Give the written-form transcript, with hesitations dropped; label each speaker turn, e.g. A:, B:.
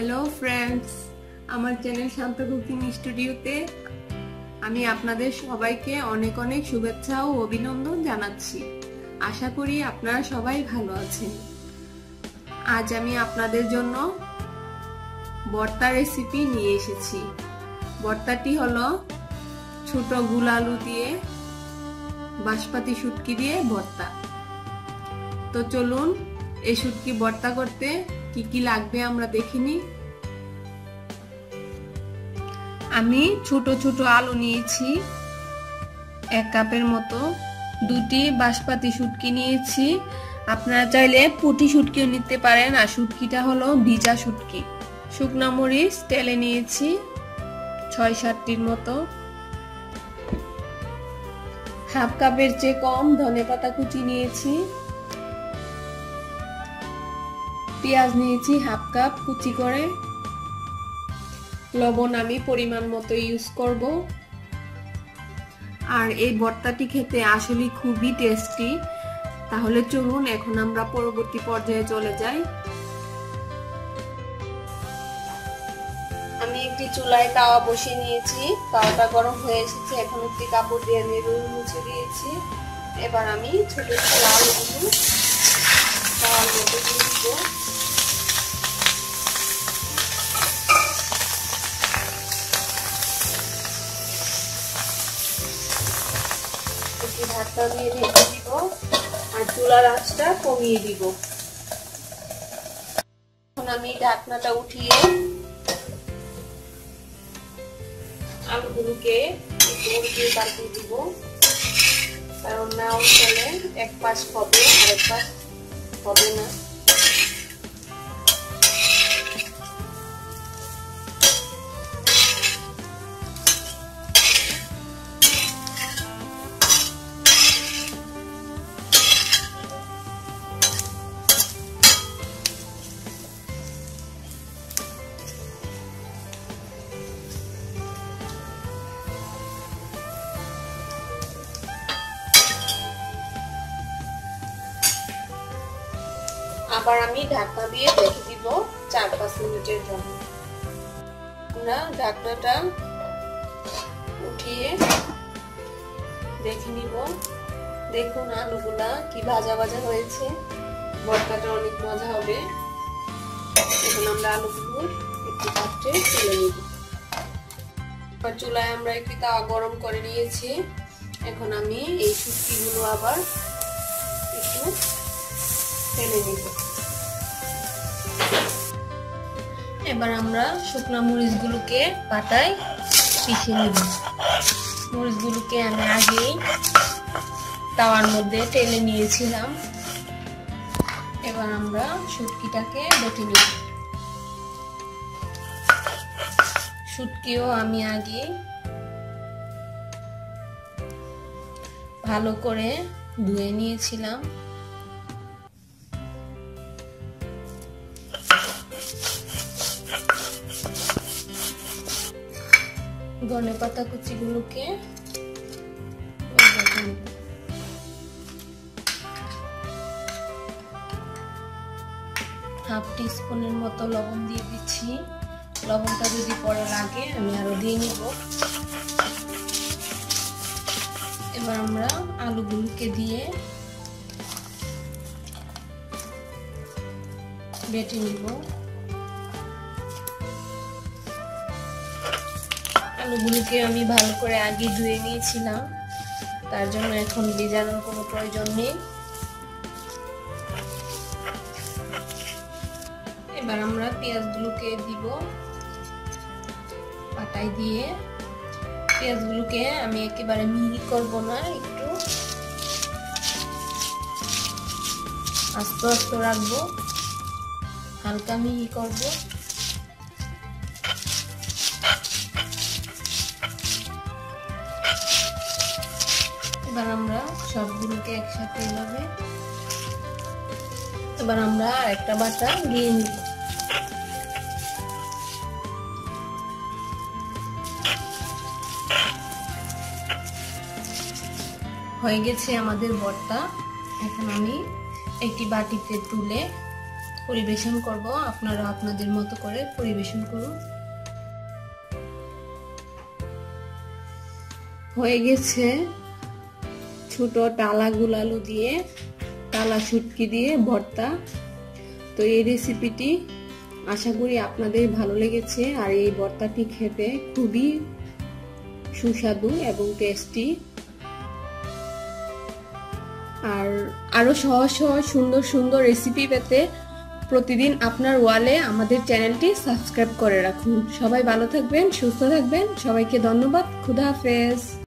A: Hello friends, আমার channel শান্ত cooking স্টুডিওতে আমি আপনাদের সবাইকে অনেক অনেক শুভেচ্ছা ও অভিনন্দন জানাচ্ছি। আশা করি আপনারা সবাই ভালো আছেন। আজ আমি আপনাদের জন্য ভর্তা রেসিপি নিয়ে এসেছি। ভর্তাটি হলো ছোট গুল আলু দিয়ে বাঁশপাতি শুটকি দিয়ে ভর্তা। তো চলুন এই শুটকি ভর্তা করতে কি কি লাগবে আমরা দেখিনি। আমি ছোট ছোট আলু নিয়েছি 1 কাপের মতো, 2টি বাঁশপাতি শুটকি নিয়েছি। আপনারা চাইলে পুঁটি শুটকিও নিতে পারেন। আর শুটকিটা হলো ভিজা শুটকি। শুকনা মরিচ তেলে নিয়েছি 6-7টির মতো। 1/2 কাপের চেয়ে কম ধনেপাতা কুচি নিয়েছি। পেঁয়াজ নিয়েছি 1/2 কাপ কুচি করে। লবণ আমি পরিমাণ মতো ইউজ করব। আর এই ভর্তাটি খেতে আসলে খুবই টেস্টি। তাহলে চলুন এখন আমরা পরবর্তী পর্যায়ে চলে যাই। আমি একটি চুলায় তাওয়া বসিয়ে নিয়েছি। তাওয়াটা গরম হয়ে এসেছে। এখন একটি কাপড় দিয়ে আমি রুই মুছে দিয়েছি। এবার আমি ছোট ছোট আলুগুলো তাওয়ার মধ্যে দিয়ে দিব। ঢাকনা দিয়ে ঢেকে দিব আর চুলার আঁচটা কমিয়ে দিব। এখন আমি ঢাকনাটা উঠিয়ে আলুগুলোকে উল্টে পাল্টে দিব, কারণ না উল্টালে এক পাশ হবে আর এক পাশ হবে না। আবার আমি ঢাকনা দিয়ে রেখে দিব 4-5 মিনিটের জন্য। আমরা ঢাকনাটা উঠিয়ে দেখে নিব। দেখুন আলুগুলা কি ভাজা ভাজা হয়েছে। ভর্তাটা অনেক মজা হবে। এখন আমরা আলুগুলো একটু পাত্রে তুলে নিব। আর চুলায় আমরা একটি তাওয়া গরম করে নিয়েছি। এখন আমি এই শুটকিগুলো আবার একটু ফেলে নিব। এবার আমরা শুকনা মরিচগুলোকে পাটায় পিষে নিব। মরিচগুলোকে আমি আগেই তাওয়ার মধ্যে টেলে নিয়েছিলাম। এবার আমরা শুটকিটাকে বেটে নিব। শুটকিও আমি আগে ভালো করে ধুয়ে নিয়েছিলাম। ধনেপাতা কুচিগুলোকে 1/2 টিস্পুনের মতো লবণ দিয়ে দিচ্ছি। লবণটা যদি পরে লাগে আমি আরো দিয়ে নিব। এবার আমরা আলুগুলোকে দিয়ে বেটে নিব। আলুগুলোকে আমি ভালো করে আগে ধুয়ে নিয়েছিলাম, তার জন্য এখন ভেজানোর কোনো প্রয়োজন নেই। এবার আমরা পেঁয়াজগুলোকে দিব পাটায় দিয়ে। পেঁয়াজগুলোকে আমি একেবারে মিহি করব না, একটু আস্তে আস্তে রাখবো, হালকা মিহি করব। এবার আমরা সবগুলোকে একসাথে এভাবে এবার আমরা একটা বাটা দিয়ে নিব। হয়ে গেছে আমাদের ভর্তা। এখন আমি একটি বাটিতে তুলে পরিবেশন করব। আপনারা আপনাদের মতো করে পরিবেশন করুন। হয়ে গেছে ছোট টালা গুলালু দিয়ে, টালা শুটকি দিয়ে ভর্তা। তো এই রেসিপিটি আশা করি আপনাদের ভালো লেগেছে। আর এই ভর্তাটি খেতে খুবই সুস্বাদু এবং টেস্টি। আর আরো সহজ সহজ সুন্দর সুন্দর রেসিপি পেতে প্রতিদিন আপনার ওয়ালে আমাদের চ্যানেলটি সাবস্ক্রাইব করে রাখুন। সবাই ভালো থাকবেন, সুস্থ থাকবেন। সবাইকে ধন্যবাদ। খুদা হাফেজ।